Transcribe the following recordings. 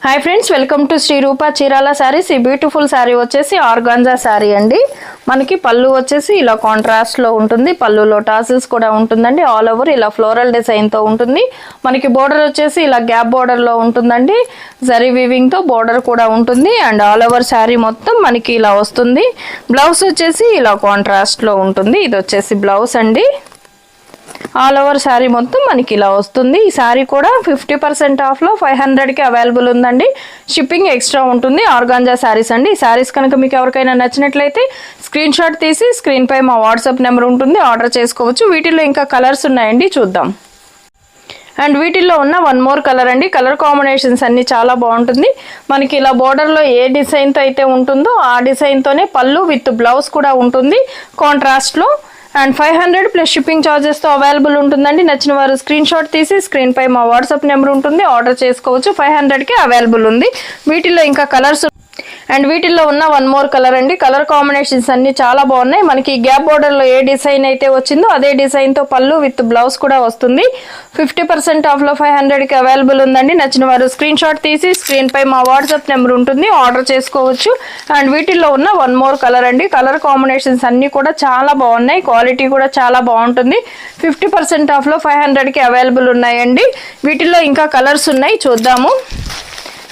Hi friends, welcome to Sri Rupa Chirala sarees. ఈ beautiful sari వచ్చేసి organza sari అండి. మనకి పళ్ళు వచ్చేసి ఇలా కాంట్రాస్ట్ లో ఉంటుంది. పళ్ళులో టాసిల్స్ కూడా ఉంటుందండి. ఆల్ ఓవర్ ఇలా ఫ్లోరల్ డిజైన్ తో ఉంటుంది. మనకి బోర్డర్ వచ్చేసి ఇలా గ్యాప్ బోర్డర్ లో ఉంటుందండి. జరీ వీవింగ్ తో బోర్డర్ కూడా ఉంటుంది. అండ్ ఆల్ ఓవర్ సారీ మొత్తం మనకి ఇలా వస్తుంది. బ్లౌజ్ వచ్చేసి ఇలా కాంట్రాస్ట్ లో ఉంటుంది. ఇది వచ్చేసి బ్లౌజ్ అండి. ఆల్ ఓవర్ శారీ మొత్తం మనకి ఇలా వస్తుంది. ఈ శారీ కూడా 50% ఆఫ్ లో 500కి అవైలబుల్ ఉందండి. షిప్పింగ్ ఎక్స్ట్రా ఉంటుంది. ఆర్గాంజా శారీస్ అండి. ఈ శారీస్ కనుక మీకు ఎవరికైనా నచ్చినట్లయితే స్క్రీన్ షాట్ తీసి స్క్రీన్ పై మా వాట్సాప్ నెంబర్ ఉంటుంది, ఆర్డర్ చేసుకోవచ్చు. వీటిల్లో ఇంకా కలర్స్ ఉన్నాయండి, చూద్దాం. అండ్ వీటిల్లో ఉన్న వన్ మోర్ కలర్ అండి. కలర్ కాంబినేషన్స్ అన్ని చాలా బాగుంటుంది. మనకి ఇలా బోర్డర్ లో ఏ డిజైన్ తో అయితే ఉంటుందో ఆ డిజైన్ తోనే పళ్ళు విత్ బ్లౌజ్ కూడా ఉంటుంది కాంట్రాస్ట్ లో. అండ్ 500 ప్లస్ షిప్పింగ్ ఛార్జెస్ తో అవైలబుల్ ఉంటుందండి. నచ్చిన వారు స్క్రీన్ షాట్ తీసి స్క్రీన్ పై మా వాట్సాప్ నెంబర్ ఉంటుంది, ఆర్డర్ చేసుకోవచ్చు. 500కి అవైలబుల్ ఉంది. వీటిల్లో ఇంకా కలర్స్ అండ్ వీటిల్లో ఉన్న వన్ మోర్ కలర్ అండి. కలర్ కాంబినేషన్స్ అన్ని చాలా బాగున్నాయి. మనకి గ్యాప్ బోర్డర్ లో ఏ డిజైన్ అయితే వచ్చిందో అదే డిజైన్ తో పళ్ళు విత్ బ్లౌజ్ కూడా వస్తుంది. 50% ఆఫ్ లో 500కి అవైలబుల్ ఉందండి. నచ్చిన వారు స్క్రీన్ షాట్ తీసి స్క్రీన్ పై మా వాట్సాప్ నెంబర్ ఉంటుంది, ఆర్డర్ చేసుకోవచ్చు. అండ్ వీటిల్లో ఉన్న వన్ మోర్ కలర్ అండి. కలర్ కాంబినేషన్స్ అన్ని కూడా చాలా బాగున్నాయి. క్వాలిటీ కూడా చాలా బాగుంటుంది. 50% ఆఫ్ లో 500కి అవైలబుల్ ఉన్నాయండి. వీటిల్లో ఇంకా కలర్స్ ఉన్నాయి, చూద్దాము.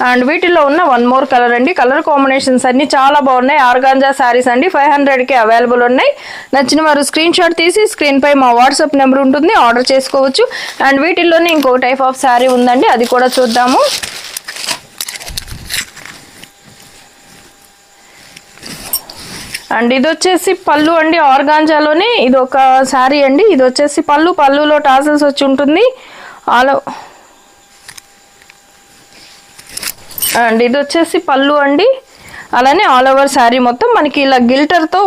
అండ్ వీటిల్లో ఉన్న వన్ మోర్ కలర్ అండి. కలర్ కాంబినేషన్స్ అన్ని చాలా బాగున్నాయి. ఆర్గాంజా శారీస్ అండి. 500కి అవైలబుల్ ఉన్నాయి. నచ్చిన వారు స్క్రీన్ షాట్ తీసి స్క్రీన్ పై మా వాట్సాప్ నెంబర్ ఉంటుంది, ఆర్డర్ చేసుకోవచ్చు. అండ్ వీటిల్లోనే ఇంకో టైప్ ఆఫ్ శారీ ఉందండి, అది కూడా చూద్దాము. అండ్ ఇది వచ్చేసి పళ్ళు అండి. ఆర్గాంజాలోనే ఇది ఒక శారీ అండి. ఇది వచ్చేసి పళ్ళులో టాసల్స్ వచ్చి ఉంటుంది. అండ్ ఇది వచ్చేసి పళ్ళు అండి. అలానే ఆల్ ఓవర్ శారీ మొత్తం మనకి ఇలా గిల్టర్ తో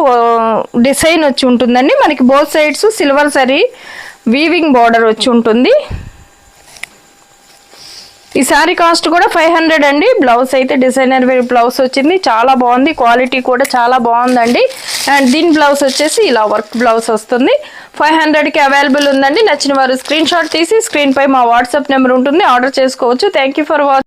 డిజైన్ వచ్చి ఉంటుందండి. మనకి both sides silver zari weaving border వచ్చి ఉంటుంది. ఈ శారీ కాస్ట్ కూడా 500 అండి. బ్లౌజ్ అయితే డిజైనర్ వేర్ బ్లౌజ్ వచ్చింది, చాలా బాగుంది. క్వాలిటీ కూడా చాలా బాగుందండి. అండ్ దీని బ్లౌజ్ వచ్చేసి ఇలా వర్క్ బ్లౌజ్ వస్తుంది. 500కి అవైలబుల్ ఉందండి. నచ్చిన వారు స్క్రీన్ షాట్ తీసి స్క్రీన్ పై మా వాట్సాప్ నెంబర్ ఉంటుంది, ఆర్డర్ చేసుకోవచ్చు. Thank you for watching.